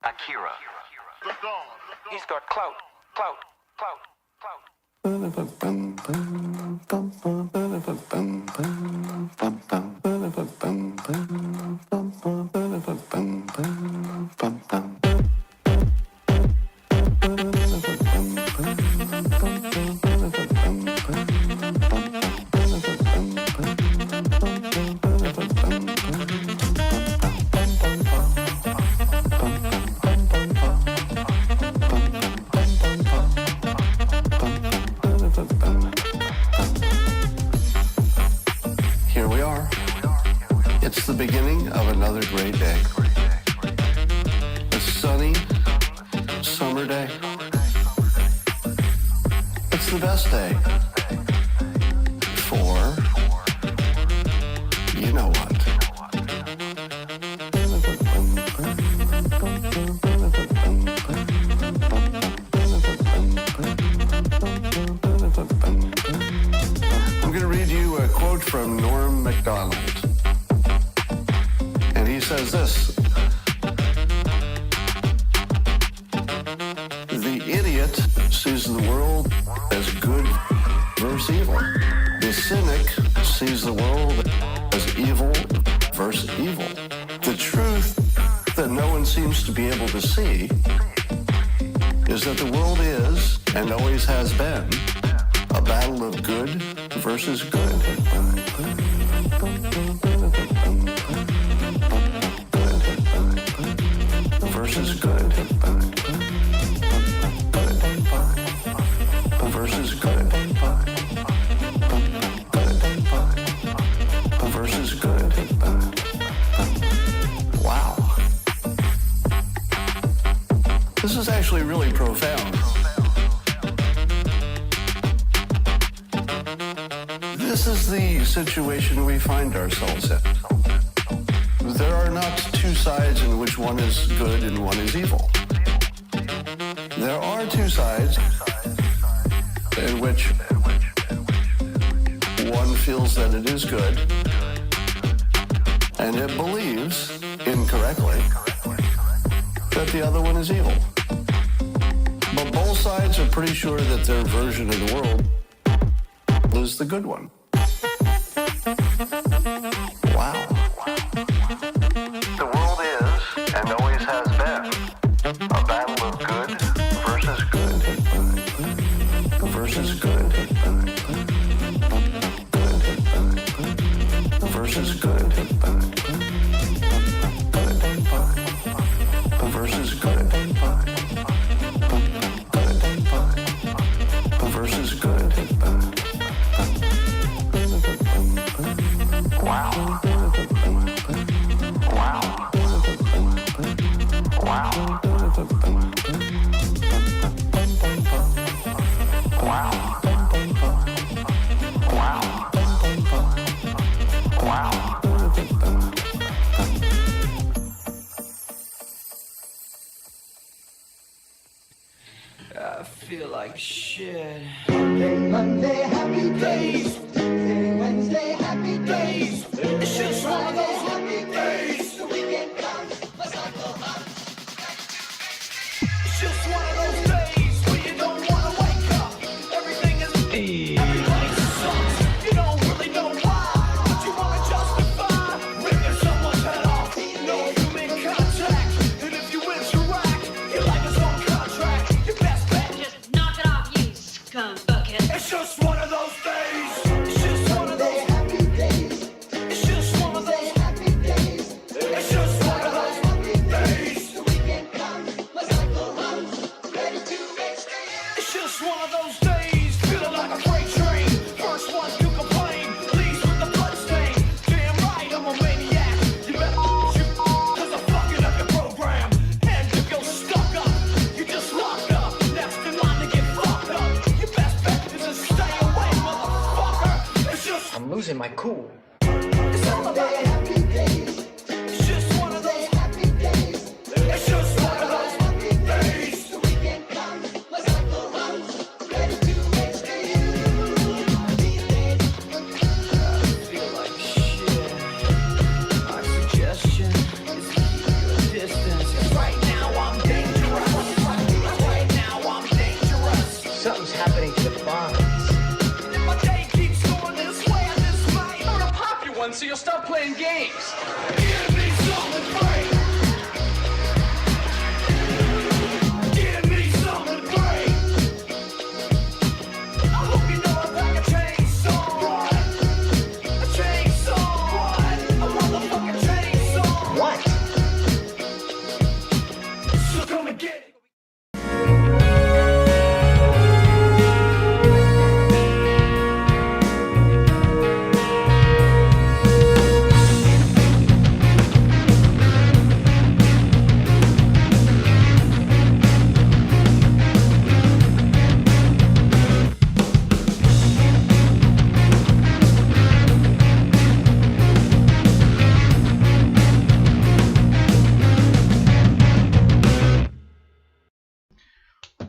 Akira. He's got clout. Here we are. It's the beginning of another great day. A sunny summer day. It's the best day for you know what. I'm going to read you a quote from Norm Macdonald. And he says this: the idiot sees the world as good versus evil. The cynic sees the world as evil versus evil. The truth that no one seems to be able to see is that the world is, and always has been, a battle of good versus good. Versus good. Versus good. Versus good. Wow. This is actually really profound. This is the situation we find ourselves in. There are not two sides in which one is good and one is evil. There are two sides in which one feels that it is good and it believes, incorrectly, that the other one is evil. But both sides are pretty sure that their version of the world is the good one. Wow. The world is, and always has been, a battle of good versus good. Versus good. Versus good. Versus good. Versus good. Wow. Wow. Wow. Wow. Wow. I feel like shit. Monday, happy days. Tuesday, Wednesday, happy days. It's just one of those happy days. The weekend comes, let's not go home. It's just one of those days where you don't want to wake up. Everything is everybody sucks. You don't really know why, but you want to justify ripping someone's head off. No human contact, and if you interact, your life is on contract. Your best bet, Just knock it off, you scum bucket. it's just one of those days. It's just one of those happy days. It's just one of those happy days. It's just one of those happy days. The weekend comes, let's not go home. Ready to make space. It's just one of those days, feeling like a freight train. First one to complain, leaves with the bloodstain. Damn right, I'm a maniac. You better shoot, cause I'm fucking up your program. And if you're stuck up, you just locked up. Next in line to get fucked up. Your best bet is to stay away, motherfucker. It's just I'm losing my cool. it's all about happy days. It's just one of those happy days. It's just one of those happy days. The weekend comes, let's not go home. Ready to make space. These days, I feel like shit. My suggestion is keep your distance. 'Cause right now I'm games. Give me something great. Give me something great. I hope you know I'm like a chainsaw. A chainsaw. A motherfucking chainsaw. What? So come and get it.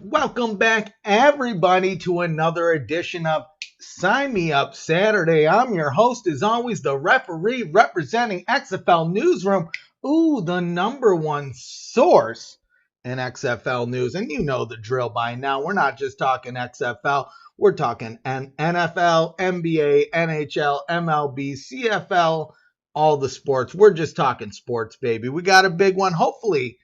Welcome back, everybody, to another edition of Sign Me Up Saturday. I'm your host, as always, the referee representing XFL Newsroom. Ooh, the number one source in XFL news. And you know the drill by now. We're not just talking XFL. We're talking NFL, NBA, NHL, MLB, CFL, all the sports. We're just talking sports, baby. We got a big one. Hopefully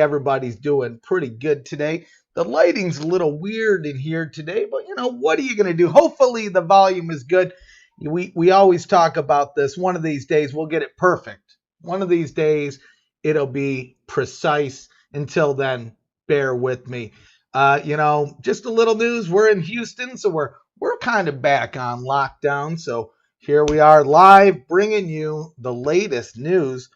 everybody's doing pretty good today. The lighting's a little weird in here today, but you know, what are you going to do? Hopefully the volume is good. We always talk about this. One of these days we'll get it perfect. One of these days it'll be precise. Until then, bear with me. Just a little news. We're in Houston, so we're kind of back on lockdown. So here we are live bringing you the latest news.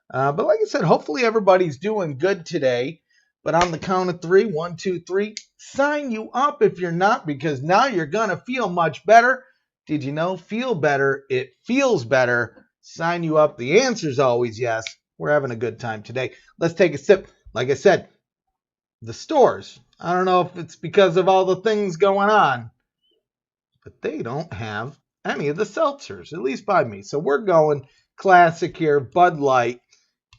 But like I said, hopefully everybody's doing good today. But on the count of 3, 1, 2, 3, sign you up if you're not, because now you're going to feel much better. Did you know? Feel better. It feels better. Sign you up. The answer's always yes. We're having a good time today. Let's take a sip. Like I said, the stores. I don't know if it's because of all the things going on, but they don't have any of the seltzers, at least by me. So we're going classic here, Bud Light.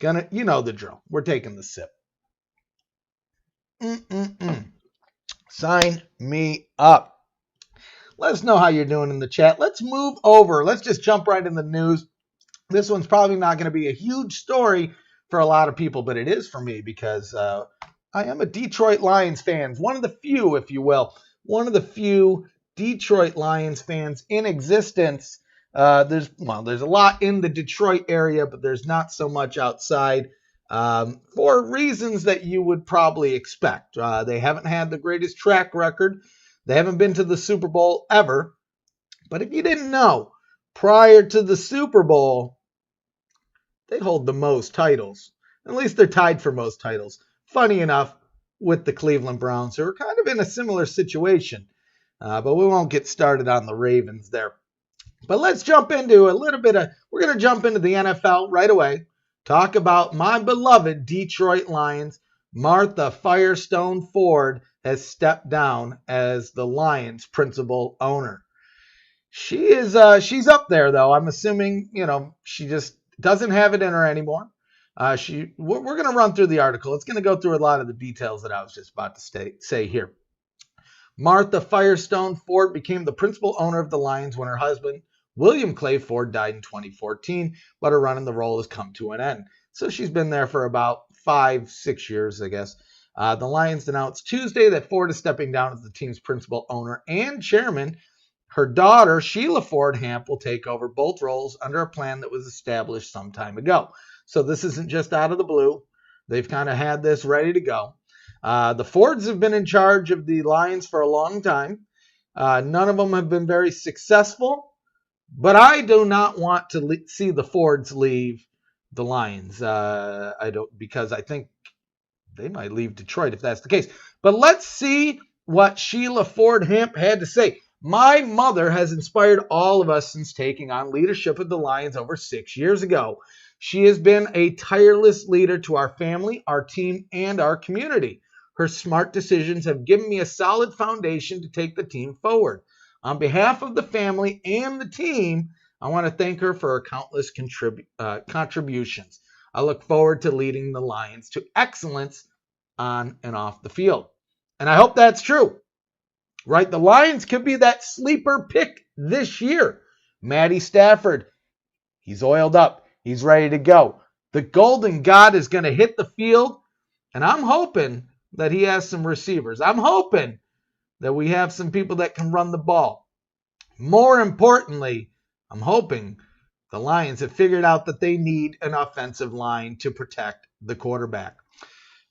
You know the drill. We're taking the sip. Sign me up. Let us know how you're doing in the chat. Let's move over. Let's just jump right in the news. This one's probably not going to be a huge story for a lot of people, but it is for me because I am a Detroit Lions fan. One of the few, if you will. One of the few Detroit Lions fans in existence. There's a lot in the Detroit area, but there's not so much outside. For reasons that you would probably expect. They haven't had the greatest track record. They haven't been to the Super Bowl ever. But if you didn't know, prior to the Super Bowl, they hold the most titles. At least they're tied for most titles. Funny enough, with the Cleveland Browns, who are kind of in a similar situation. But we won't get started on the Ravens there. But let's jump into we're going to jump into the NFL right away. Talk about my beloved Detroit Lions. Martha Firestone Ford has stepped down as the Lions' principal owner. She's up there though. I'm assuming, she just doesn't have it in her anymore. We're going to run through the article. It's going to go through a lot of the details that I was just about to say here. Martha Firestone Ford became the principal owner of the Lions when her husband, William Clay Ford, died in 2014, but her run in the role has come to an end. So she's been there for about 5-6 years, I guess. The Lions announced Tuesday that Ford is stepping down as the team's principal owner and chairman. Her daughter, Sheila Ford Hamp, will take over both roles under a plan that was established some time ago. So this isn't just out of the blue. They've kind of had this ready to go. The Fords have been in charge of the Lions for a long time. None of them have been very successful. But I do not want to see the Fords leave the Lions. Because I think they might leave Detroit if that's the case. But let's see what Sheila Ford Hamp had to say. My mother has inspired all of us since taking on leadership of the Lions over 6 years ago. She has been a tireless leader to our family, our team, and our community. Her smart decisions have given me a solid foundation to take the team forward. On behalf of the family and the team, I want to thank her for her countless contributions. I look forward to leading the Lions to excellence on and off the field. And I hope that's true. Right? The Lions could be that sleeper pick this year. Matty Stafford, He's oiled up. He's ready to go. The Golden God is going to hit the field, and I'm hoping that he has some receivers. I'm hoping that we have some people that can run the ball. More importantly, I'm hoping the Lions have figured out that they need an offensive line to protect the quarterback.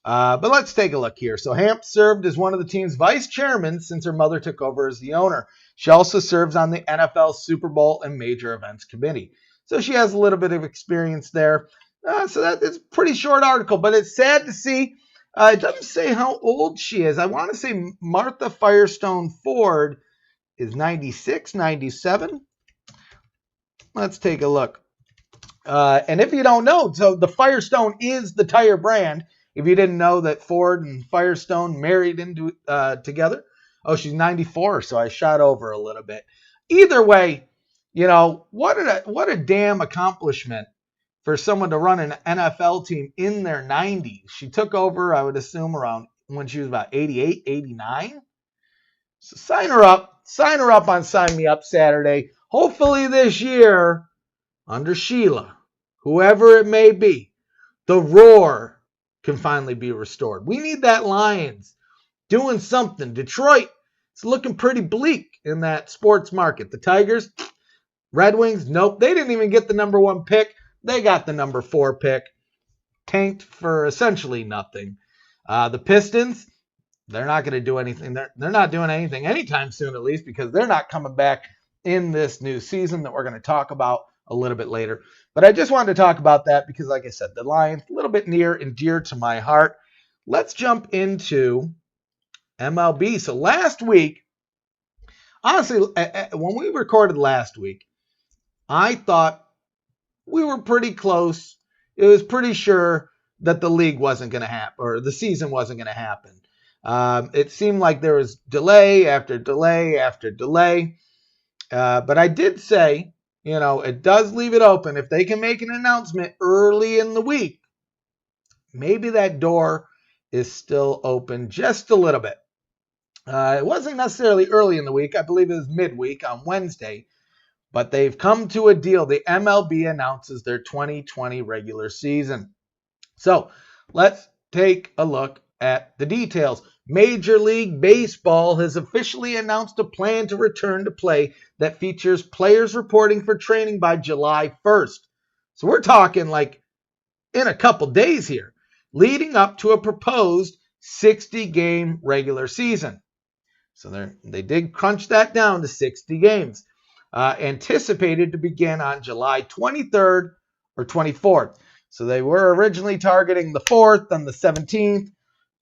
But let's take a look here. So Hamp served as one of the team's vice chairmen since her mother took over as the owner. She also serves on the NFL Super Bowl and Major Events Committee. So she has a little bit of experience there. So that is a pretty short article, but it's sad to see. It doesn't say how old she is. I want to say Martha Firestone Ford is 96, 97. Let's take a look. And if you don't know, so the Firestone is the tire brand. If you didn't know that Ford and Firestone married into together. Oh, she's 94, so I shot over a little bit. Either way, you know, what a damn accomplishment for someone to run an NFL team in their 90s. She took over, I would assume, around when she was about 88, 89. So sign her up. Sign her up on Sign Me Up Saturday. Hopefully this year, under Sheila, whoever it may be, the roar can finally be restored. We need that Lions doing something. Detroit, it's looking pretty bleak in that sports market. The Tigers, Red Wings, nope. They didn't even get the number 1 pick. They got the number 4 pick. Tanked for essentially nothing. The Pistons, they're not going to do anything. They're not doing anything anytime soon, at least, because they're not coming back in this new season that we're going to talk about a little bit later. But I just wanted to talk about that because, like I said, the Lions, a little bit near and dear to my heart. Let's jump into MLB. So last week, honestly, when we recorded last week, I thought we were pretty close. It was pretty sure that the league wasn't going to happen, or the season wasn't going to happen. It seemed like there was delay after delay after delay. But I did say, you know, it does leave it open. If they can make an announcement early in the week, maybe that door is still open just a little bit. It wasn't necessarily early in the week. I believe it was midweek on Wednesday. But they've come to a deal. The MLB announces their 2020 regular season. So let's take a look at the details. Major League Baseball has officially announced a plan to return to play that features players reporting for training by July 1st. So we're talking like in a couple days here, leading up to a proposed 60-game regular season. So they did crunch that down to 60 games. Anticipated to begin on July 23rd or 24th. So they were originally targeting the 4th and the 17th,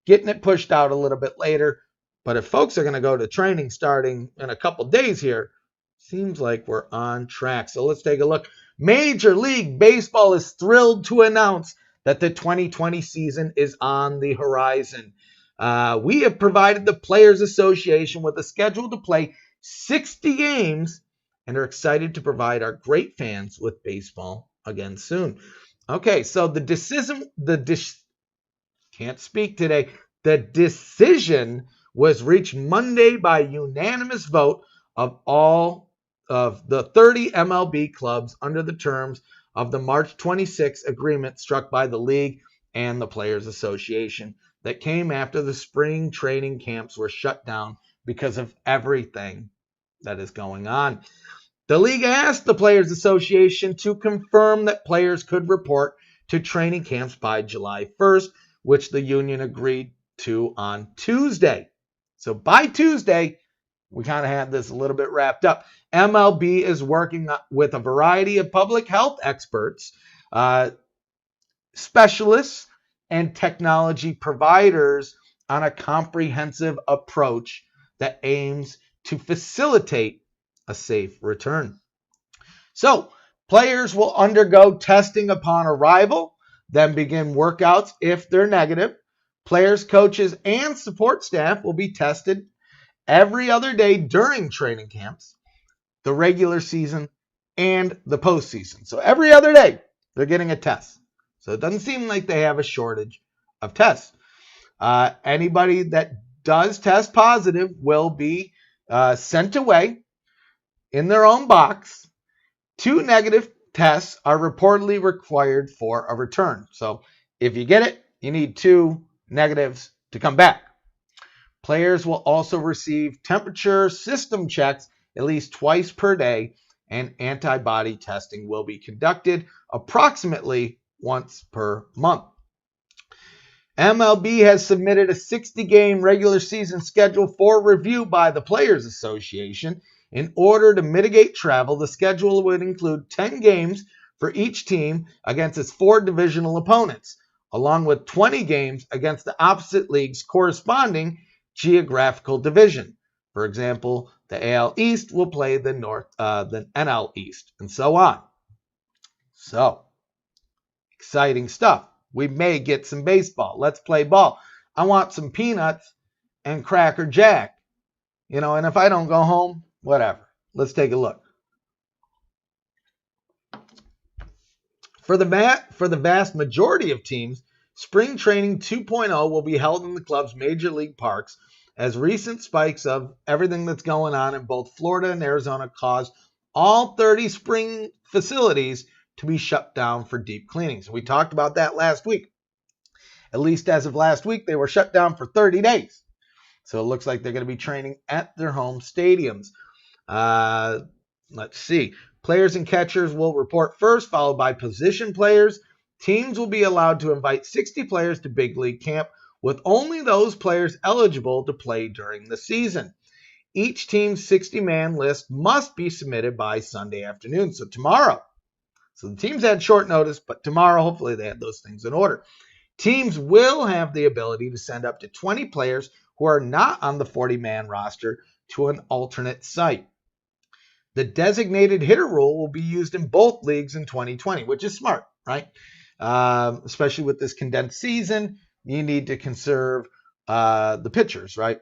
getting it pushed out a little bit later. But if folks are going to go to training starting in a couple days here, seems like we're on track. So let's take a look. Major League Baseball is thrilled to announce that the 2020 season is on the horizon. We have provided the Players Association with a schedule to play 60 games and are excited to provide our great fans with baseball again soon. Okay, so the decision was reached Monday by unanimous vote of all of the 30 MLB clubs under the terms of the March 26 agreement struck by the league and the Players Association that came after the spring training camps were shut down because of everything that is going on. The league asked the Players Association to confirm that players could report to training camps by July 1st, which the union agreed to on Tuesday. So by Tuesday, we kind of had this a little bit wrapped up. MLB is working with a variety of public health experts, specialists, and technology providers on a comprehensive approach that aims to facilitate a safe return. So, players will undergo testing upon arrival, then begin workouts if they're negative. Players, coaches, and support staff will be tested every other day during training camps, the regular season, and the postseason. So every other day, they're getting a test. So it doesn't seem like they have a shortage of tests. Anybody that does test positive will be sent away in their own box. 2 negative tests are reportedly required for a return. So if you get it, you need 2 negatives to come back. Players will also receive temperature system checks at least twice per day, and antibody testing will be conducted approximately once per month. MLB has submitted a 60-game regular season schedule for review by the Players Association. In order to mitigate travel, the schedule would include 10 games for each team against its 4 divisional opponents, along with 20 games against the opposite league's corresponding geographical division. For example, the AL East will play the NL East, and so on. So, exciting stuff. We may get some baseball. Let's play ball. I want some peanuts and Cracker Jack. And if I don't go home, whatever. Let's take a look. For the vast majority of teams, Spring Training 2.0 will be held in the club's major league parks, as recent spikes of everything that's going on in both Florida and Arizona caused all 30 spring facilities to be shut down for deep cleanings. We talked about that last week. At least as of last week, they were shut down for 30 days. So it looks like they're going to be training at their home stadiums. Let's see. Players and catchers will report first, followed by position players. Teams will be allowed to invite 60 players to big league camp, with only those players eligible to play during the season. Each team's 60-man list must be submitted by Sunday afternoon, so tomorrow. So the teams had short notice, but tomorrow, hopefully, they had those things in order. Teams will have the ability to send up to 20 players who are not on the 40-man roster to an alternate site. The designated hitter rule will be used in both leagues in 2020, which is smart, right? Especially with this condensed season, you need to conserve the pitchers, right?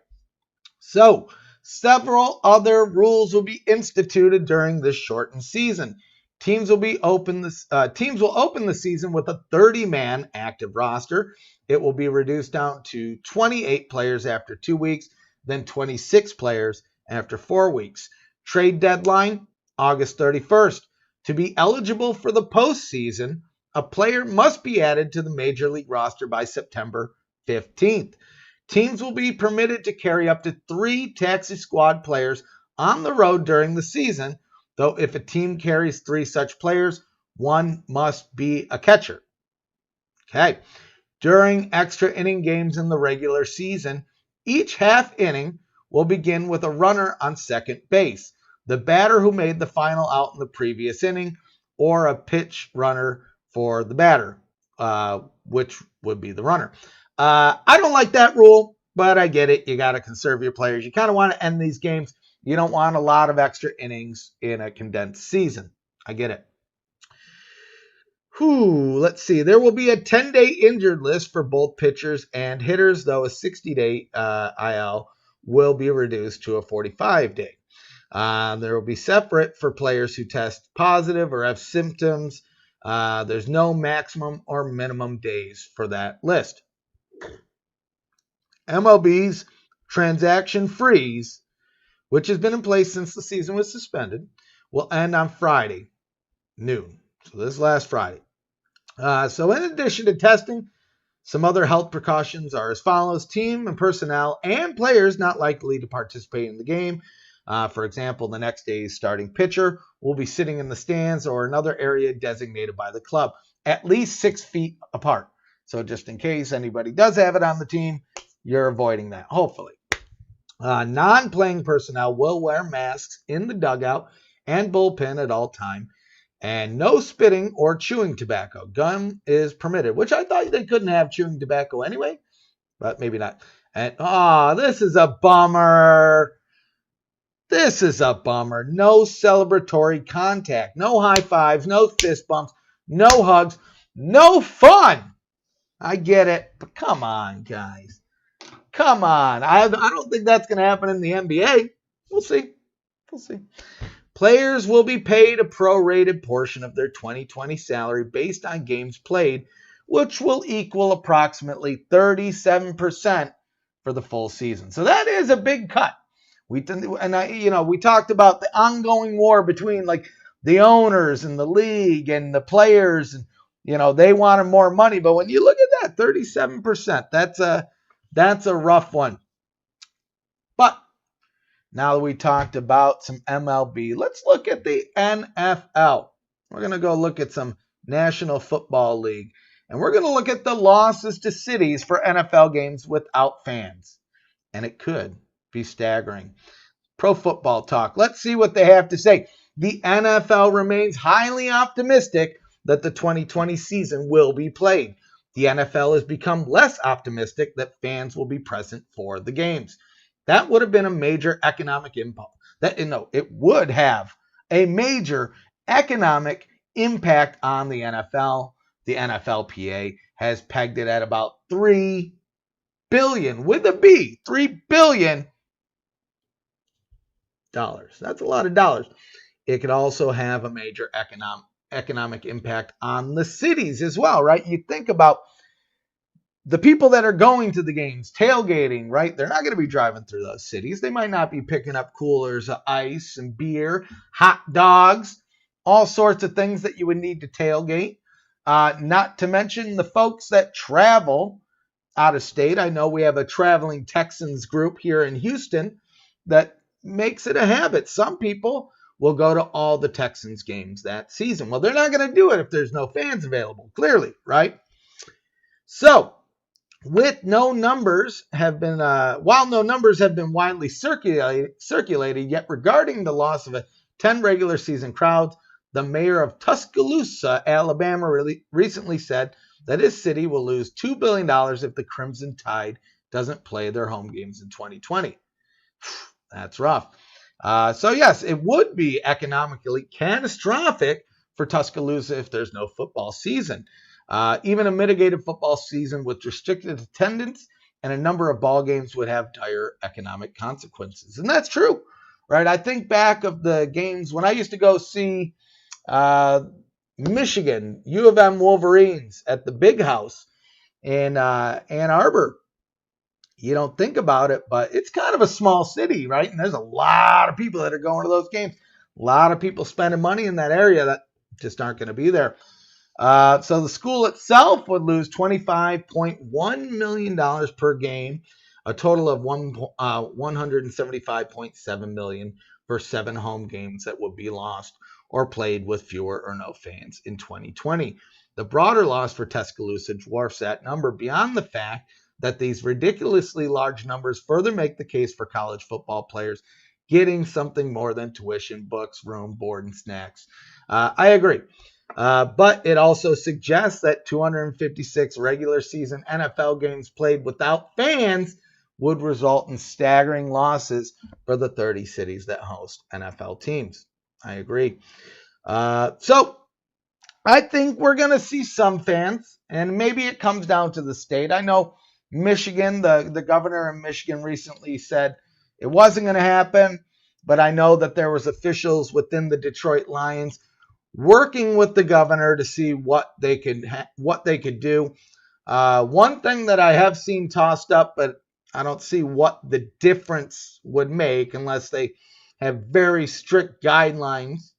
So, several other rules will be instituted during this shortened season. Teams will open the season with a 30-man active roster. It will be reduced down to 28 players after 2 weeks, then 26 players after 4 weeks. Trade deadline, August 31st. To be eligible for the postseason, a player must be added to the Major League roster by September 15th. Teams will be permitted to carry up to 3 taxi squad players on the road during the season, though if a team carries 3 such players, 1 must be a catcher. Okay. During extra inning games in the regular season, each half inning will begin with a runner on second base, the batter who made the final out in the previous inning, or a pitch runner for the batter, which would be the runner. I don't like that rule, but I get it. You got to conserve your players. You kind of want to end these games. You don't want a lot of extra innings in a condensed season. I get it. Let's see. There will be a 10-day injured list for both pitchers and hitters, though a 60-day IL will be reduced to a 45-day. There will be separate for players who test positive or have symptoms. There's no maximum or minimum days for that list. MLB's transaction freeze, which has been in place since the season was suspended, will end on Friday, noon. So this last Friday. So in addition to testing, some other health precautions are as follows. Team and personnel and players not likely to participate in the game. For example, the next day's starting pitcher will be sitting in the stands or another area designated by the club, at least 6 feet apart. So just in case anybody does have it on the team, you're avoiding that, hopefully. Non-playing personnel will wear masks in the dugout and bullpen at all time, and no spitting or chewing tobacco. Gum is permitted, which I thought they couldn't have chewing tobacco anyway, but maybe not. And this is a bummer. This is a bummer. No celebratory contact, no high fives, no fist bumps, no hugs, no fun. I get it, but come on, guys. Come on. I don't think that's going to happen in the NBA. We'll see. Players will be paid a prorated portion of their 2020 salary based on games played, which will equal approximately 37% for the full season. So that is a big cut. We talked about the ongoing war between like the owners and the league and the players, and they wanted more money. But when you look at that, 37%, that's a rough one. But now that we talked about some MLB, let's look at the NFL. We're going to go look at some National Football League. And we're going to look at the losses to cities for NFL games without fans. And it could be staggering. Pro Football Talk. Let's see what they have to say. The NFL remains highly optimistic that the 2020 season will be played. The NFL has become less optimistic that fans will be present for the games. That would have been a major economic impact. It would have a major economic impact on the NFL. The NFLPA has pegged it at about $3 billion, with a B, $3 billion. That's a lot of dollars. It could also have a major economic impact on the cities as well, right? You think about the people that are going to the games, tailgating, right? They're not going to be driving through those cities. They might not be picking up coolers of ice and beer, hot dogs, all sorts of things that you would need to tailgate. Not to mention the folks that travel out of state. I know we have a traveling Texans group here in Houston that makes it a habit. Some people will go to all the Texans games that season. Well, they're not going to do it if there's no fans available, clearly, right? So, while no numbers have been widely circulated, yet regarding the loss of 10 regular season crowds, the mayor of Tuscaloosa, Alabama, recently said that his city will lose $2 billion if the Crimson Tide doesn't play their home games in 2020. That's rough. So yes, it would be economically catastrophic for Tuscaloosa if there's no football season. Even a mitigated football season with restricted attendance and a number of ball games would have dire economic consequences. And that's true, right? I think back of the games when I used to go see Michigan, U of M Wolverines at the Big House in Ann Arbor. You don't think about it, but it's kind of a small city, right? And there's a lot of people that are going to those games. A lot of people spending money in that area that just aren't going to be there. So the school itself would lose $25.1 million per game, a total of $175.7 million for 7 home games that would be lost or played with fewer or no fans in 2020. The broader loss for Tuscaloosa dwarfs that number beyond the fact that these ridiculously large numbers further make the case for college football players getting something more than tuition, books, room, board, and snacks. I agree. But it also suggests that 256 regular season NFL games played without fans would result in staggering losses for the 30 cities that host NFL teams. I agree. So I think we're going to see some fans, and maybe it comes down to the state. I know Michigan, the governor in Michigan recently said it wasn't going to happen, but I know that there was officials within the Detroit Lions working with the governor to see what they could do. One thing that I have seen tossed up, but I don't see what the difference would make unless they have very strict guidelines.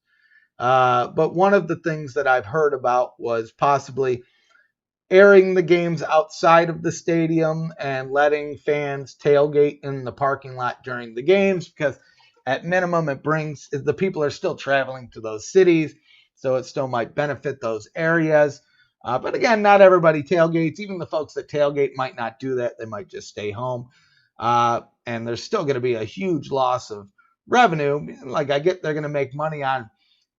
But one of the things that I've heard about was possibly airing the games outside of the stadium and letting fans tailgate in the parking lot during the games, because at minimum the people are still traveling to those cities, so it still might benefit those areas. But again, not everybody tailgates. Even the folks that tailgate might not do that. They might just stay home. And there's still going to be a huge loss of revenue. Like they're going to make money on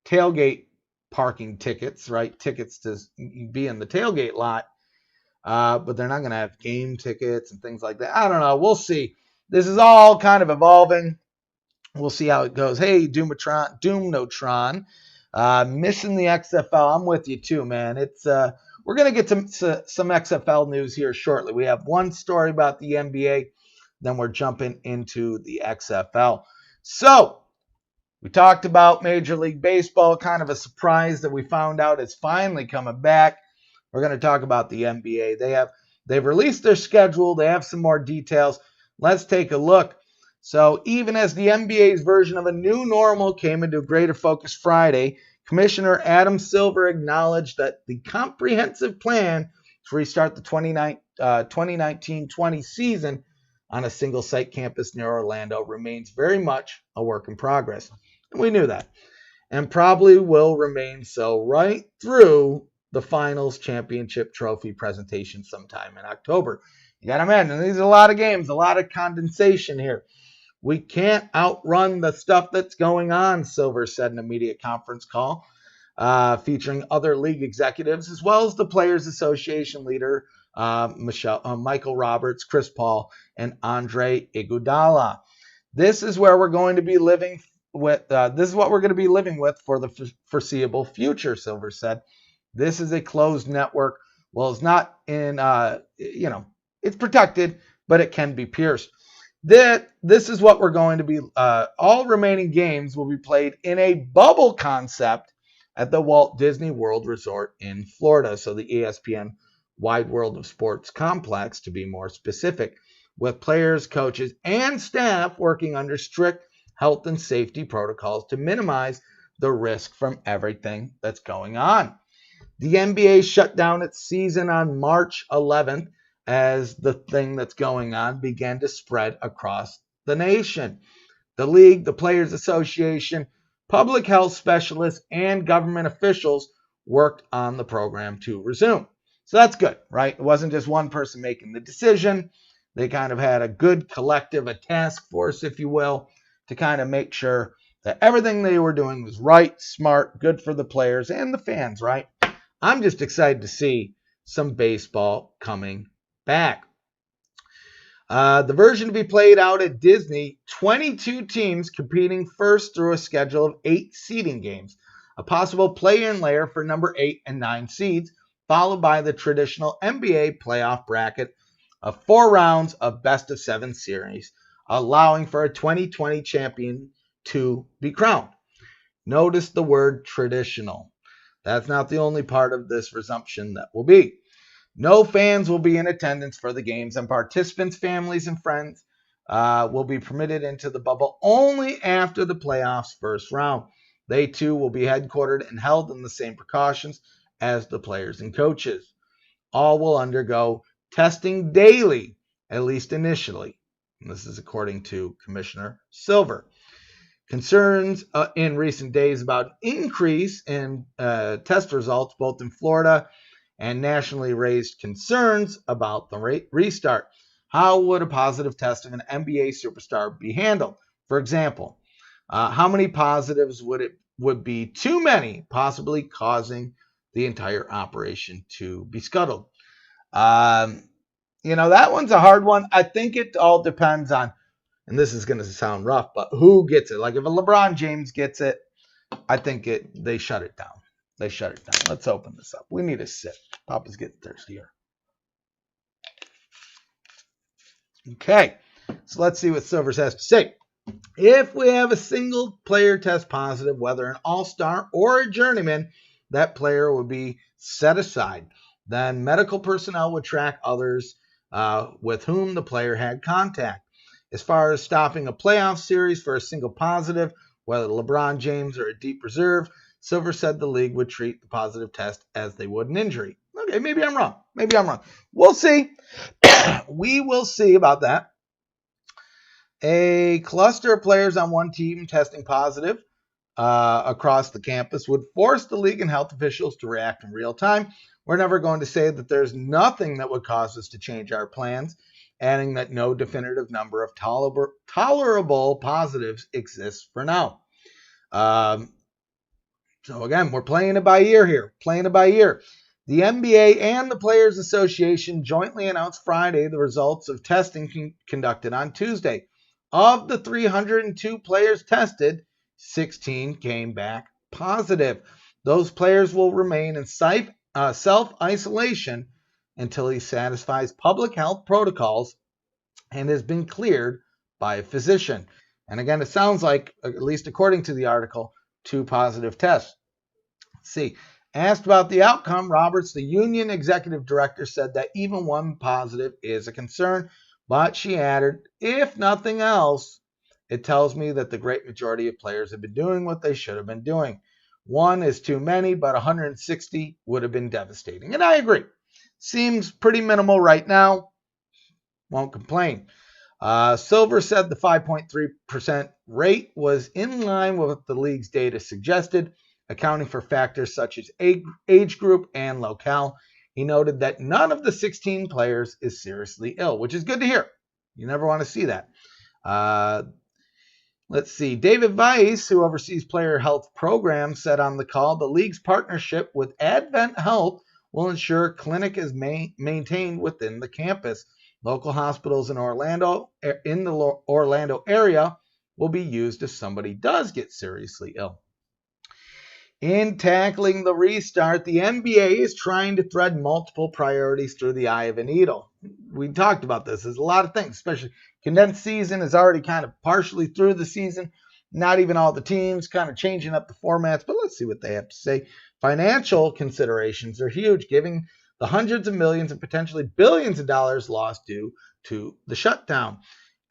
tailgate parking tickets, right? Tickets to be in the tailgate lot. But they're not going to have game tickets and things like that. I don't know. We'll see. This is all kind of evolving. We'll see how it goes. Hey, Doomnotron. Missing the XFL. I'm with you too, man. It's we're going to get some XFL news here shortly. We have one story about the NBA, then we're jumping into the XFL. So, we talked about Major League Baseball, kind of a surprise that we found out it's finally coming back. We're going to talk about the NBA. They've released their schedule. They have some more details. Let's take a look. So even as the NBA's version of a new normal came into greater focus Friday, Commissioner Adam Silver acknowledged that the comprehensive plan to restart the 2019-20 season on a single-site campus near Orlando remains very much a work in progress. And we knew that. And probably will remain so right through the finals championship trophy presentation sometime in October. You got to imagine, these are a lot of games, a lot of condensation here. We can't outrun the stuff that's going on, Silver said in a media conference call featuring other league executives as well as the Players Association leader Michael Roberts, Chris Paul, and Andre Iguodala. This is where we're going to be living with. This is what we're going to be living with for the foreseeable future, Silver said. This is a closed network. Well, it's not in, it's protected, but it can be pierced. This is what we're going to be. All remaining games will be played in a bubble concept at the Walt Disney World Resort in Florida. So the ESPN Wide World of Sports complex, to be more specific, with players, coaches, and staff working under strict health and safety protocols to minimize the risk from everything that's going on. The NBA shut down its season on March 11th as the thing that's going on began to spread across the nation. The league, the Players Association, public health specialists, and government officials worked on the program to resume. So that's good, right? It wasn't just one person making the decision. They kind of had a good collective, a task force, if you will, to kind of make sure that everything they were doing was right, smart, good for the players and the fans, right? I'm just excited to see some baseball coming back. The version to be played out at Disney, 22 teams competing first through a schedule of 8 seeding games, a possible play-in layer for number 8 and 9 seeds, followed by the traditional NBA playoff bracket of 4 rounds of best-of-7 series, allowing for a 2020 champion to be crowned. Notice the word traditional. That's not the only part of this resumption that will be. No fans will be in attendance for the games, and participants, families, and friends will be permitted into the bubble only after the playoffs' first round. They, too, will be headquartered and held in the same precautions as the players and coaches. All will undergo testing daily, at least initially. And this is according to Commissioner Silver. Concerns in recent days about an increase in test results, both in Florida and nationally, raised concerns about the restart. How would a positive test of an NBA superstar be handled? For example, how many positives would be too many, possibly causing the entire operation to be scuttled? That one's a hard one. I think it all depends on, and this is going to sound rough, but who gets it? Like if a LeBron James gets it, I think they shut it down. They shut it down. Let's open this up. We need a sip. Papa's getting thirsty here. Okay, so let's see what Silvers has to say. If we have a single player test positive, whether an all-star or a journeyman, that player would be set aside. Then medical personnel would track others with whom the player had contact. As far as stopping a playoff series for a single positive, whether LeBron James or a deep reserve, Silver said the league would treat the positive test as they would an injury. Okay, maybe I'm wrong. We'll see. We will see about that. A cluster of players on one team testing positive across the campus would force the league and health officials to react in real time. We're never going to say that there's nothing that would cause us to change our plans, adding that no definitive number of tolerable positives exists for now. So again, we're playing it by ear here. The NBA and the Players Association jointly announced Friday the results of testing conducted on Tuesday. Of the 302 players tested, 16 came back positive. Those players will remain in self-isolation until he satisfies public health protocols and has been cleared by a physician. And again, it sounds like, at least according to the article, 2 positive tests. Let's see. Asked about the outcome, Roberts, the union executive director, said that even 1 positive is a concern, but she added, if nothing else, it tells me that the great majority of players have been doing what they should have been doing. One is too many, but 160 would have been devastating. And I agree. Seems pretty minimal right now. Won't complain. Silver said the 5.3% rate was in line with what the league's data suggested, accounting for factors such as age group and locale. He noted that none of the 16 players is seriously ill, which is good to hear. You never want to see that. Let's see. David Weiss, who oversees player health programs, said on the call, the league's partnership with Advent Health will ensure clinic is maintained within the campus. Local hospitals in the Orlando area will be used if somebody does get seriously ill. In tackling the restart, the NBA is trying to thread multiple priorities through the eye of a needle. We talked about this. There's a lot of things, especially condensed season is already kind of partially through the season. Not even all the teams, kind of changing up the formats, but let's see what they have to say. Financial considerations are huge, giving the hundreds of millions and potentially billions of dollars lost due to the shutdown.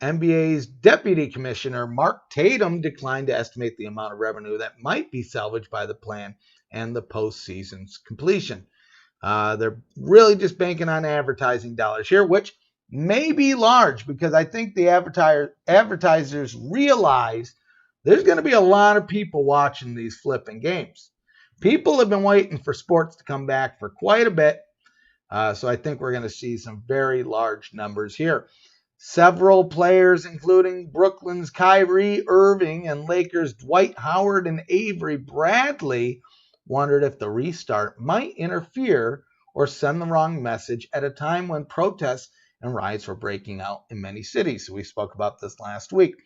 NBA's deputy commissioner, Mark Tatum, declined to estimate the amount of revenue that might be salvaged by the plan and the postseason's completion. They're really just banking on advertising dollars here, which may be large because I think the advertisers realize there's going to be a lot of people watching these flipping games. People have been waiting for sports to come back for quite a bit. So I think we're going to see some very large numbers here. Several players, including Brooklyn's Kyrie Irving and Lakers' Dwight Howard and Avery Bradley, wondered if the restart might interfere or send the wrong message at a time when protests and riots were breaking out in many cities. So we spoke about this last week.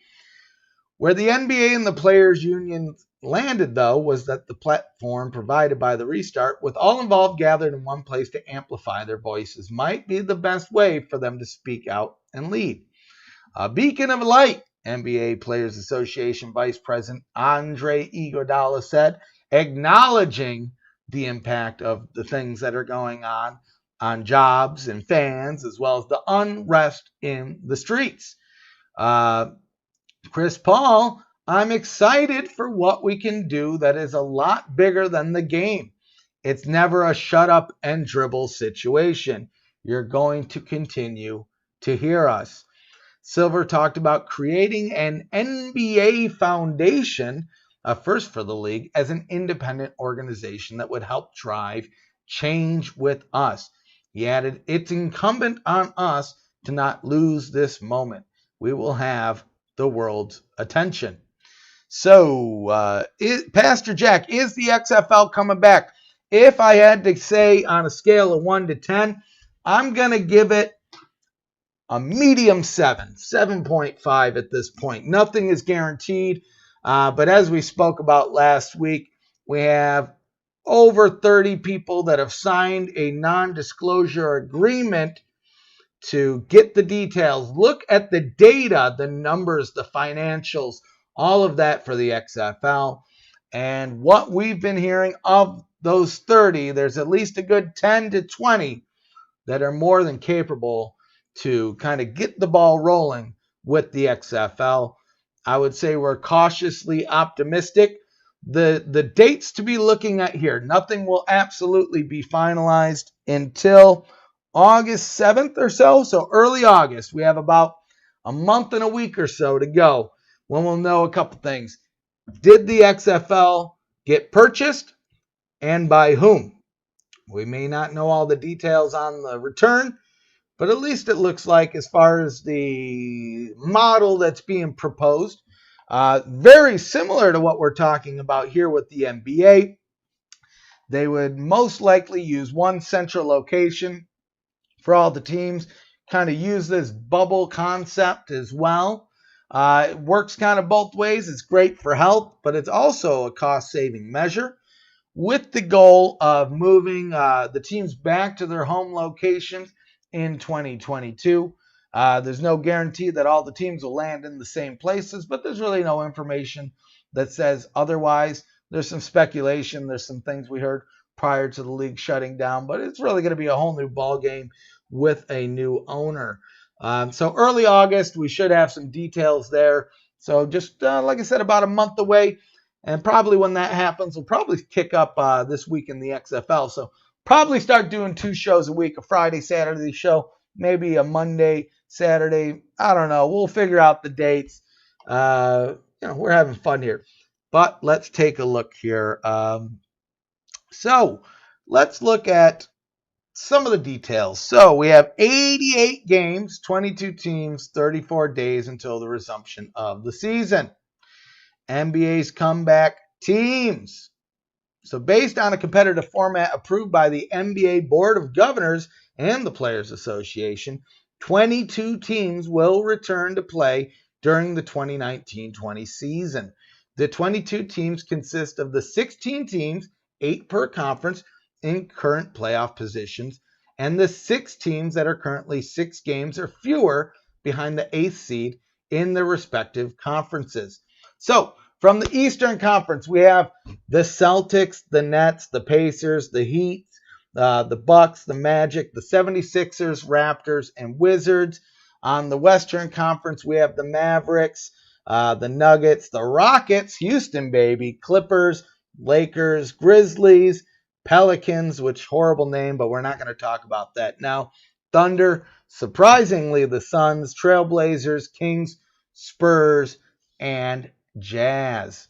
Where the NBA and the Players Union landed, though, was that the platform provided by the restart, with all involved gathered in one place to amplify their voices, might be the best way for them to speak out and lead. A beacon of light, NBA Players Association Vice President Andre Iguodala said, acknowledging the impact of the things that are going on jobs and fans, as well as the unrest in the streets. Chris Paul, I'm excited for what we can do that is a lot bigger than the game. It's never a shut up and dribble situation. You're going to continue to hear us. Silver talked about creating an NBA foundation, a first for the league, as an independent organization that would help drive change with us. He added, it's incumbent on us to not lose this moment. We will have the world's attention. So, Pastor Jack, is the XFL coming back? If I had to say on a scale of 1 to 10, I'm going to give it a medium 7.5 at this point. Nothing is guaranteed, but as we spoke about last week, we have over 30 people that have signed a non-disclosure agreement to get the details, look at the data, the numbers, the financials, all of that for the XFL. And what we've been hearing of those 30, there's at least a good 10 to 20 that are more than capable to kind of get the ball rolling with the XFL. I would say we're cautiously optimistic. The dates to be looking at here, nothing will absolutely be finalized until August 7th or so early August. We have about a month and a week or so to go when we'll know a couple things. Did the XFL get purchased and by whom? We may not know all the details on the return, but at least it looks like, as far as the model that's being proposed, very similar to what we're talking about here with the NBA. They would most likely use one central location for all the teams, kind of use this bubble concept as well. It works kind of both ways. It's great for health, but it's also a cost-saving measure with the goal of moving the teams back to their home locations in 2022. There's no guarantee that all the teams will land in the same places, but there's really no information that says otherwise. There's some speculation. There's some things we heard prior to the league shutting down, but it's really going to be a whole new ball game with a new owner. So early August, we should have some details there. So just like I said, about a month away. And probably when that happens, we'll probably kick up this week in the XFL. So probably start doing 2 shows a week, a Friday, Saturday show, maybe a Monday, Saturday. I don't know. We'll figure out the dates. We're having fun here. But let's take a look here. So let's look at some of the details. So we have 88 games, 22 teams, 34 days until the resumption of the season. NBA's comeback teams. So based on a competitive format approved by the NBA Board of Governors and the Players Association, 22 teams will return to play during the 2019-20 season. The 22 teams consist of the 16 teams, 8 per conference, in current playoff positions, and the 6 teams that are currently 6 games or fewer behind the 8th seed in their respective conferences. So, from the Eastern Conference, we have the Celtics, the Nets, the Pacers, the Heat, the Bucks, the Magic, the 76ers, Raptors, and Wizards. On the Western Conference, we have the Mavericks, the Nuggets, the Rockets, Houston, baby, Clippers, Lakers, Grizzlies, Pelicans, which horrible name, but we're not going to talk about that now. Thunder, surprisingly, the Suns, Trailblazers, Kings, Spurs, and Jazz.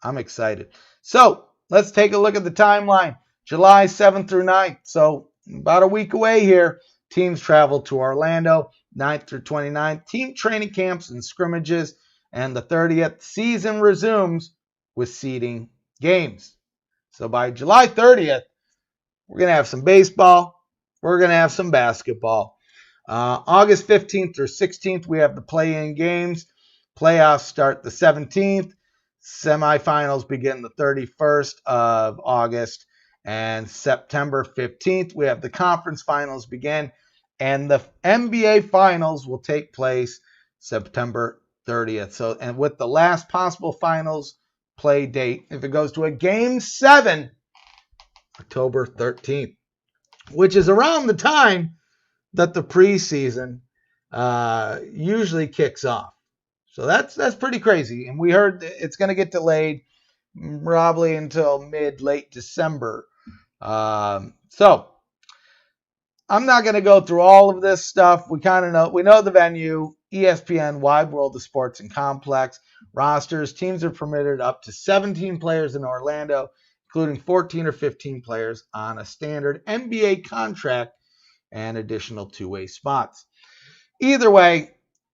I'm excited. So let's take a look at the timeline. July 7th through 9th. So about a week away here. Teams travel to Orlando, 9th through 29th. Team training camps and scrimmages. And the 30th season resumes with seeding games. So by July 30th, we're going to have some baseball. We're going to have some basketball. August 15th through 16th, we have the play-in games. Playoffs start the 17th. Semifinals begin the 31st of August. And September 15th, we have the conference finals begin. And the NBA finals will take place September 30th. So, and with the last possible finals play date, if it goes to a game 7, October 13th, which is around the time that the preseason usually kicks off. So that's pretty crazy. And we heard it's going to get delayed probably until late December. So I'm not going to go through all of this stuff. We know the venue, ESPN, Wide World of Sports and Complex. Rosters, teams are permitted up to 17 players in Orlando, including 14 or 15 players on a standard NBA contract and additional 2-way spots. Either way,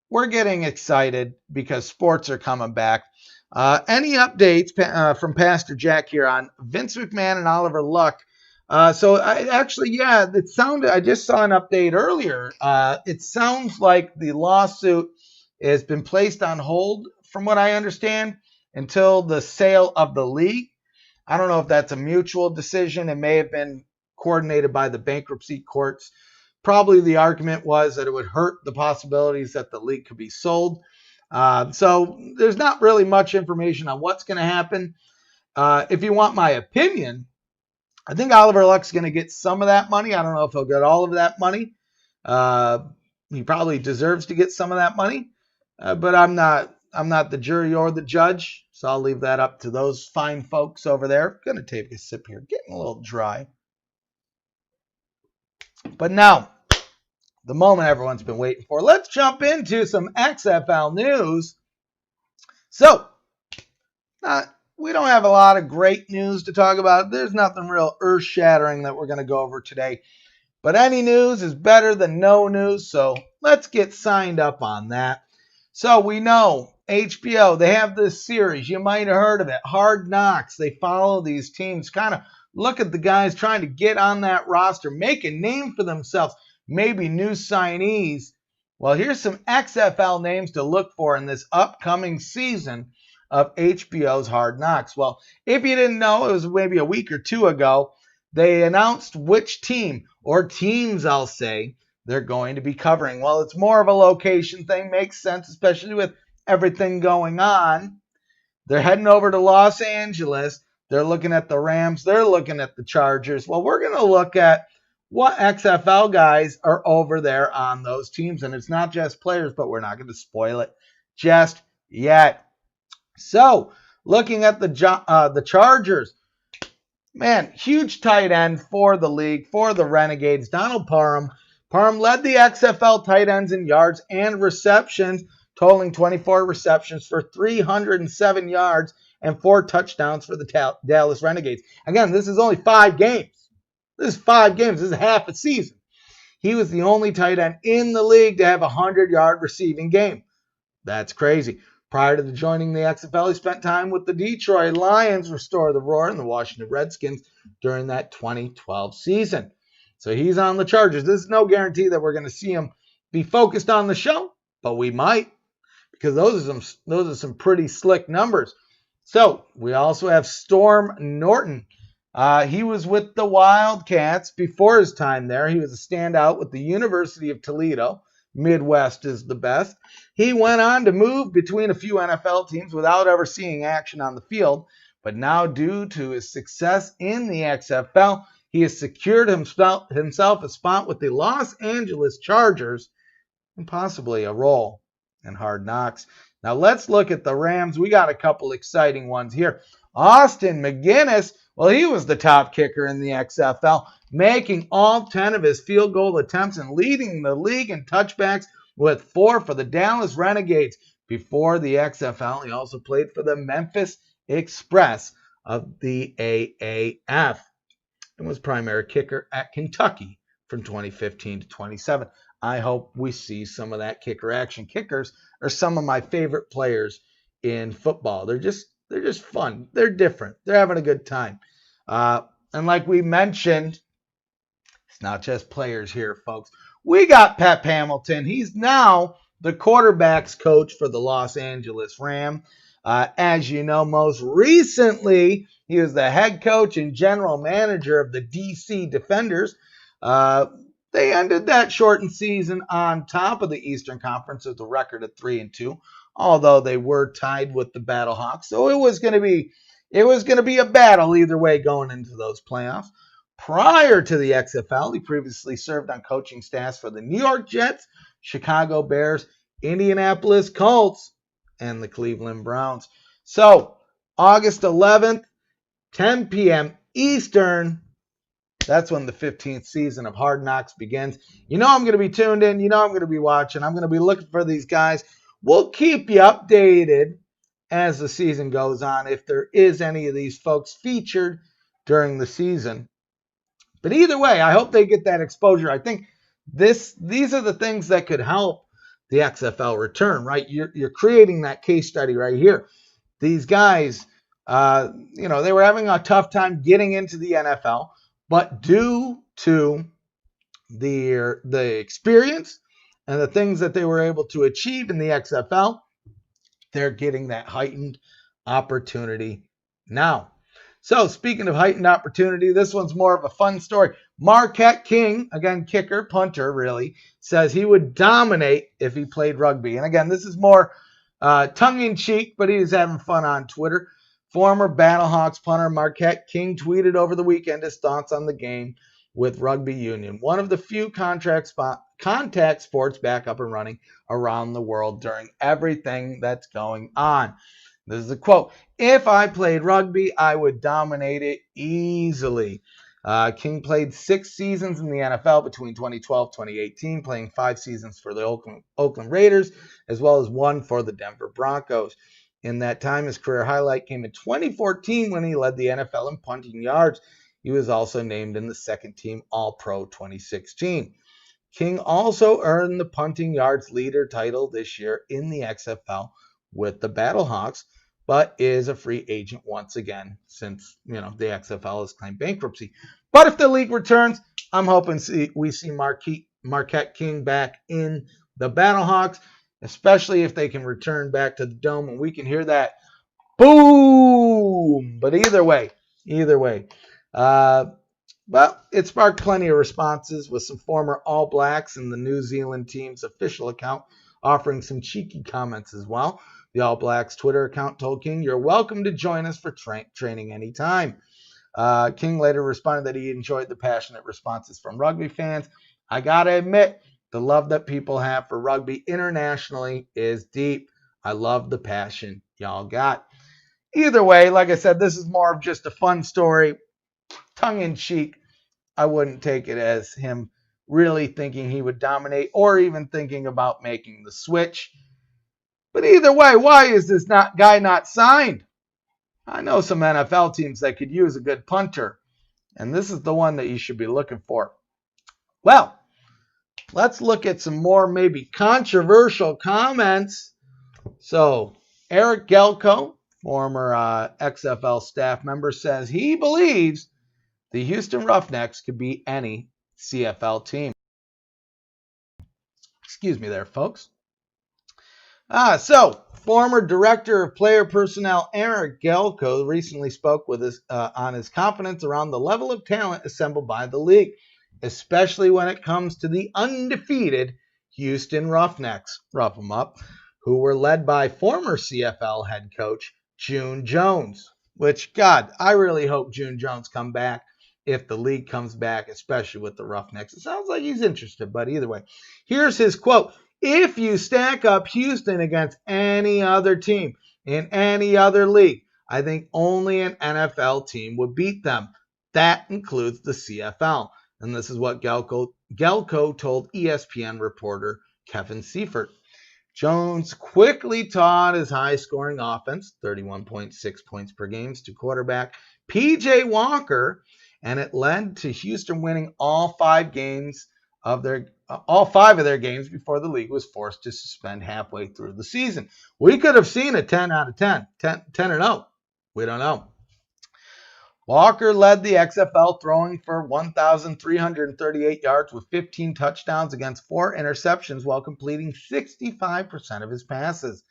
we're getting excited because sports are coming back. Any updates from Pastor Jack here on Vince McMahon and Oliver Luck? I just saw an update earlier. It sounds like the lawsuit has been placed on hold, from what I understand, until the sale of the league. I don't know if that's a mutual decision. It may have been coordinated by the bankruptcy courts. Probably the argument was that it would hurt the possibilities that the league could be sold. So there's not really much information on what's going to happen. If you want my opinion, I think Oliver Luck's going to get some of that money. I don't know if he'll get all of that money. He probably deserves to get some of that money, but I'm not the jury or the judge, so I'll leave that up to those fine folks over there. I'm going to take a sip here, getting a little dry. But now, the moment everyone's been waiting for. Let's jump into some XFL news. So, we don't have a lot of great news to talk about. There's nothing real earth-shattering that we're going to go over today. But any news is better than no news, so let's get signed up on that. So we know HBO, they have this series. You might have heard of it, Hard Knocks. They follow these teams, kind of look at the guys trying to get on that roster, make a name for themselves, maybe new signees. Well, here's some XFL names to look for in this upcoming season of HBO's Hard Knocks. Well, if you didn't know, it was maybe a week or two ago, they announced which team, or teams I'll say, they're going to be covering. Well, it's more of a location thing, makes sense, especially with everything going on. They're heading over to Los Angeles. They're looking at the Rams. They're looking at the Chargers. Well, we're going to look at what XFL guys are over there on those teams. And it's not just players, but we're not going to spoil it just yet. So, Looking at the Chargers, man, huge tight end for the league, for the Renegades, Donald Parham. Parham led the XFL tight ends in yards and receptions, totaling 24 receptions for 307 yards and 4 touchdowns for the Dallas Renegades. Again, this is only 5 games. This is 5 games. This is half a season. He was the only tight end in the league to have a 100-yard receiving game. That's crazy. Prior to joining the XFL, he spent time with the Detroit Lions, Restore the Roar, and the Washington Redskins during that 2012 season. So he's on the Chargers. This is no guarantee that we're going to see him be focused on the show, but we might, because those are some pretty slick numbers. So we also have Storm Norton. He was with the Wildcats before his time there. He was a standout with the University of Toledo. Midwest is the best. He went on to move between a few NFL teams without ever seeing action on the field. But now, due to his success in the XFL, he has secured himself a spot with the Los Angeles Chargers and possibly a role in Hard Knocks. Now let's look at the Rams. We got a couple exciting ones here. Austin McGinnis, well, he was the top kicker in the XFL, making all 10 of his field goal attempts and leading the league in touchbacks with 4 for the Dallas Renegades. Before the XFL, he also played for the Memphis Express of the AAF and was primary kicker at Kentucky from 2015 to 27. I hope we see some of that kicker action. Kickers are some of my favorite players in football. They're just fun. They're different. They're having a good time. And like we mentioned, it's not just players here, folks. We got Pep Hamilton. He's now the quarterback's coach for the Los Angeles Rams. As you know, most recently, he was the head coach and general manager of the DC Defenders. They ended that shortened season on top of the Eastern Conference with a record of 3-2, although they were tied with the Battlehawks. So it was going to be a battle either way going into those playoffs. Prior to the XFL, he previously served on coaching staffs for the New York Jets, Chicago Bears, Indianapolis Colts, and the Cleveland Browns. So, August 11th, 10 p.m. Eastern, that's when the 15th season of Hard Knocks begins. You know I'm going to be tuned in. You know I'm going to be watching. I'm going to be looking for these guys. We'll keep you updated as the season goes on if there is any of these folks featured during the season. But either way, I hope they get that exposure. I think these are the things that could help the XFL return, right? You're creating that case study right here. These guys, they were having a tough time getting into the NFL, but due to the experience and the things that they were able to achieve in the XFL, they're getting that heightened opportunity now. So, speaking of heightened opportunity, this one's more of a fun story. Marquette King, again, kicker, punter, really, says he would dominate if he played rugby. And again, this is more tongue-in-cheek, but he's having fun on Twitter. Former Battlehawks punter Marquette King tweeted over the weekend his thoughts on the game with rugby union, one of the few contact sports back up and running around the world during everything that's going on. This is a quote. If I played rugby, I would dominate it easily. King played 6 seasons in the NFL between 2012 and 2018, playing 5 seasons for the Oakland Raiders, as well as 1 for the Denver Broncos. In that time, his career highlight came in 2014 when he led the NFL in punting yards. He was also named in the second-team All-Pro 2016. King also earned the punting yards leader title this year in the XFL with the Battlehawks, but is a free agent once again since, the XFL has claimed bankruptcy. But if the league returns, I'm hoping we see Marquette King back in the Battlehawks, especially if they can return back to the Dome and we can hear that boom. But either way. Well, it sparked plenty of responses with some former All Blacks and the New Zealand team's official account offering some cheeky comments as well. The All Blacks Twitter account told King, "You're welcome to join us for training anytime." King later responded that he enjoyed the passionate responses from rugby fans. "I gotta admit, the love that people have for rugby internationally is deep. I love the passion y'all got." either way, like I said, this is more of just a fun story, tongue-in-cheek. I wouldn't take it as him really thinking he would dominate or even thinking about making the switch. But either way, why is this guy not signed? I know some NFL teams that could use a good punter, and this is the one that you should be looking for. Well, let's look at some more maybe controversial comments. So, Eric Galko, former XFL staff member, says he believes the Houston Roughnecks could beat any CFL team. Excuse me there, folks. So, former director of player personnel Eric Galko recently spoke with us on his confidence around the level of talent assembled by the league, especially when it comes to the undefeated Houston Roughnecks, rough 'em up, who were led by former CFL head coach June Jones. Which, God, I really hope June Jones come back if the league comes back, especially with the Roughnecks. It sounds like he's interested, but either way. Here's his quote. If you stack up Houston against any other team in any other league, I think only an NFL team would beat them. That includes the CFL. And this is what Galko told ESPN reporter Kevin Seifert. Jones quickly taught his high-scoring offense, 31.6 points per game, to quarterback P.J. Walker, and it led to Houston winning all five of their games before the league was forced to suspend halfway through the season. We could have seen a 10 out of 10, 10-0. We don't know. Walker led the XFL throwing for 1,338 yards with 15 touchdowns against 4 interceptions while completing 65% of his passes.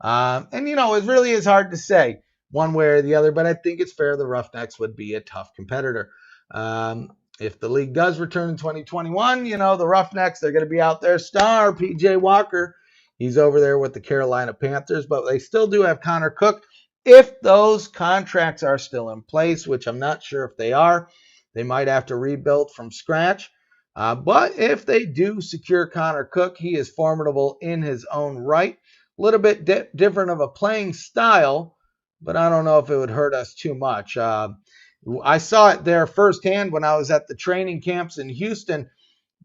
And, it really is hard to say one way or the other, but I think it's fair the Roughnecks would be a tough competitor. If the league does return in 2021, the Roughnecks, they're going to be out there. Star P.J. Walker, he's over there with the Carolina Panthers, but they still do have Connor Cook. If those contracts are still in place, which I'm not sure if they are, they might have to rebuild from scratch. But if they do secure Connor Cook, he is formidable in his own right. A little bit different of a playing style, but I don't know if it would hurt us too much. I saw it there firsthand when I was at the training camps in Houston.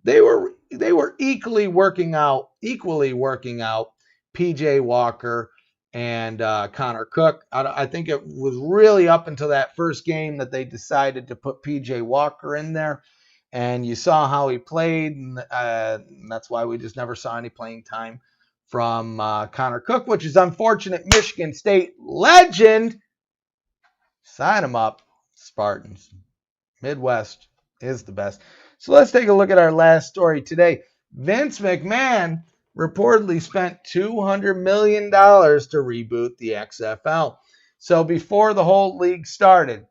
They were equally working out P.J. Walker and Connor Cook. I think it was really up until that first game that they decided to put P.J. Walker in there. And you saw how he played, and that's why we just never saw any playing time from Connor Cook, which is unfortunate. Michigan State legend. Sign him up, Spartans. Midwest is the best. So let's take a look at our last story today. Vince McMahon reportedly spent $200 million to reboot the XFL. So before the whole league started,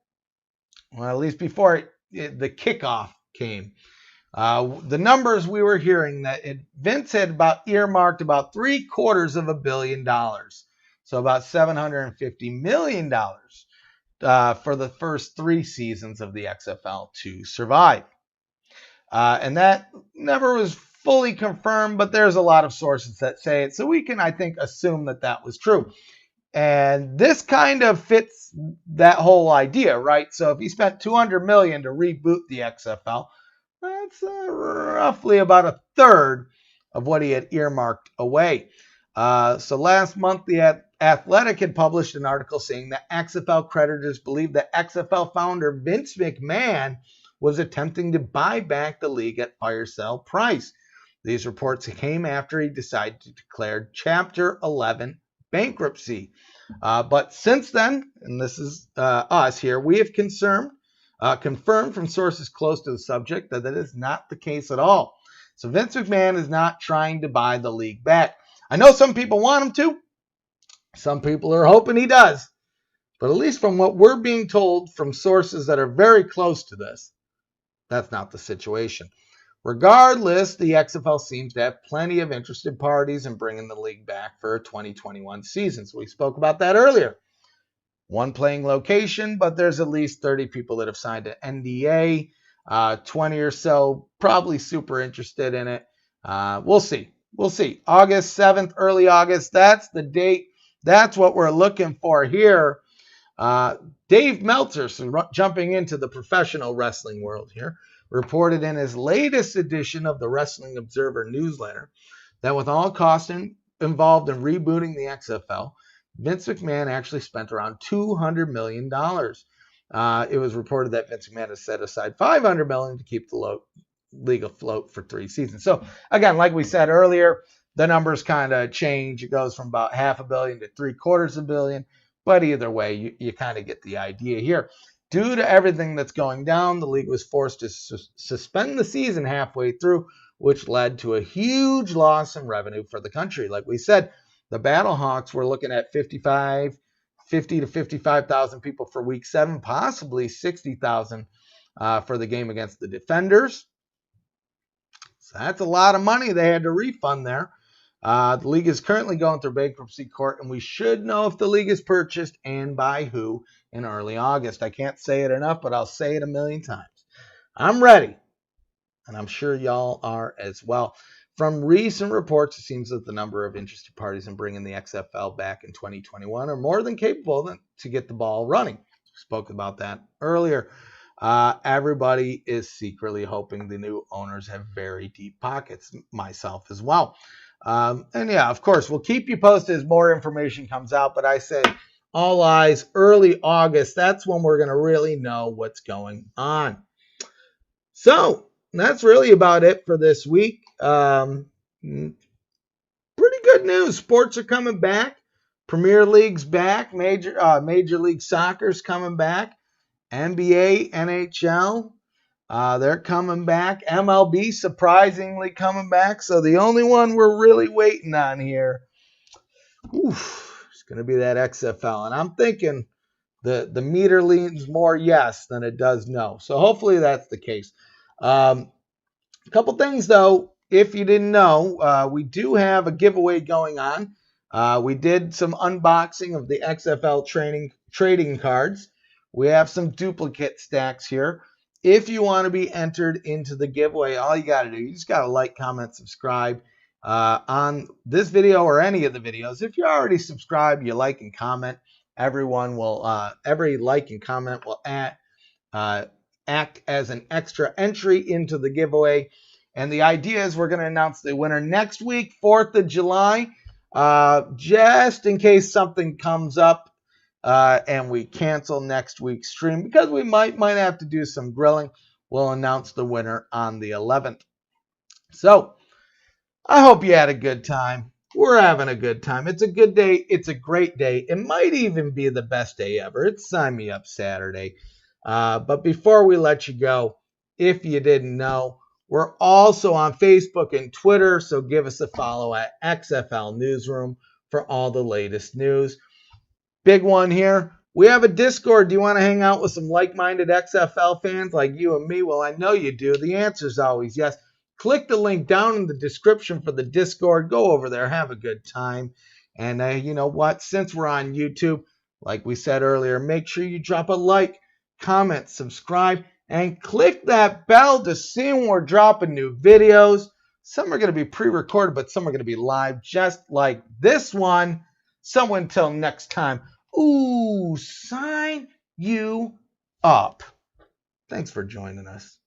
well, at least before the kickoff came, the numbers we were hearing that Vince had earmarked about $750 million. So about $750 million for the first 3 seasons of the XFL to survive. And that never was fully confirmed, but there's a lot of sources that say it. So we can, I think, assume that was true. And this kind of fits that whole idea, right? So if he spent $200 million to reboot the XFL, that's roughly about a third of what he had earmarked away. So last month, the Athletic had published an article saying that XFL creditors believe that XFL founder Vince McMahon was attempting to buy back the league at fire sale price. These reports came after he decided to declare Chapter 11 bankruptcy. But since then, and this is us here, we have confirmed from sources close to the subject that is not the case at all. So Vince McMahon is not trying to buy the league back. I know some people want him to. Some people are hoping he does. But at least from what we're being told from sources that are very close to this, that's not the situation. Regardless, the XFL seems to have plenty of interested parties in bringing the league back for a 2021 season. So we spoke about that earlier. One playing location, but there's at least 30 people that have signed an NDA. 20 or so probably super interested in it. We'll see. August 7th, early August. That's the date. That's what we're looking for here. Dave Meltzer, jumping into the professional wrestling world here, reported in his latest edition of the Wrestling Observer newsletter that with all costs involved in rebooting the XFL, Vince McMahon actually spent around $200 million. It was reported that Vince McMahon has set aside $500 million to keep the league afloat for 3 seasons. So again, like we said earlier, the numbers kind of change. It goes from about $500 million to $750 million. But either way, you kind of get the idea here. Due to everything that's going down, the league was forced to suspend the season halfway through, which led to a huge loss in revenue for the country. Like we said, the Battlehawks were looking at 50 to 55,000 people for week 7, possibly 60,000 for the game against the Defenders. So that's a lot of money they had to refund there. The league is currently going through bankruptcy court, and we should know if the league is purchased and by who in early August. I can't say it enough, but I'll say it a million times. I'm ready, and I'm sure y'all are as well. From recent reports, it seems that the number of interested parties in bringing the XFL back in 2021 are more than capable to get the ball running. Spoke about that earlier. Everybody is secretly hoping the new owners have very deep pockets, myself as well. And yeah, of course, we'll keep you posted as more information comes out, but I say all eyes early August. That's when we're going to really know what's going on. So that's really about it for this week. Pretty good news. Sports are coming back. Premier League's back. Major League Soccer's coming back. NBA, NHL. They're coming back. MLB surprisingly coming back. So the only one we're really waiting on here, it's going to be that XFL. And I'm thinking the meter leans more yes than it does no. So hopefully that's the case. A couple things, though, if you didn't know, we do have a giveaway going on. We did some unboxing of the XFL trading cards. We have some duplicate stacks here. If you want to be entered into the giveaway, all you got to do, you just got to like, comment, subscribe on this video or any of the videos. If you're already subscribed, you like and comment. Every like and comment will act as an extra entry into the giveaway. And the idea is we're going to announce the winner next week, 4th of July, just in case something comes up. And we cancel next week's stream because we might have to do some grilling. We'll announce the winner on the 11th. So I hope you had a good time. We're having a good time. It's a good day. It's a great day. It might even be the best day ever. It's Sign Me Up Saturday. But before we let you go, if you didn't know, we're also on Facebook and Twitter. So give us a follow at XFL Newsroom for all the latest news. Big one here. We have a Discord. Do you want to hang out with some like-minded XFL fans like you and me? Well, I know you do. The answer is always yes. Click the link down in the description for the Discord. Go over there. Have a good time. And you know what? Since we're on YouTube, like we said earlier, make sure you drop a like, comment, subscribe, and click that bell to see when we're dropping new videos. Some are going to be pre-recorded, but some are going to be live, just like this one. So until next time, sign you up. Thanks for joining us.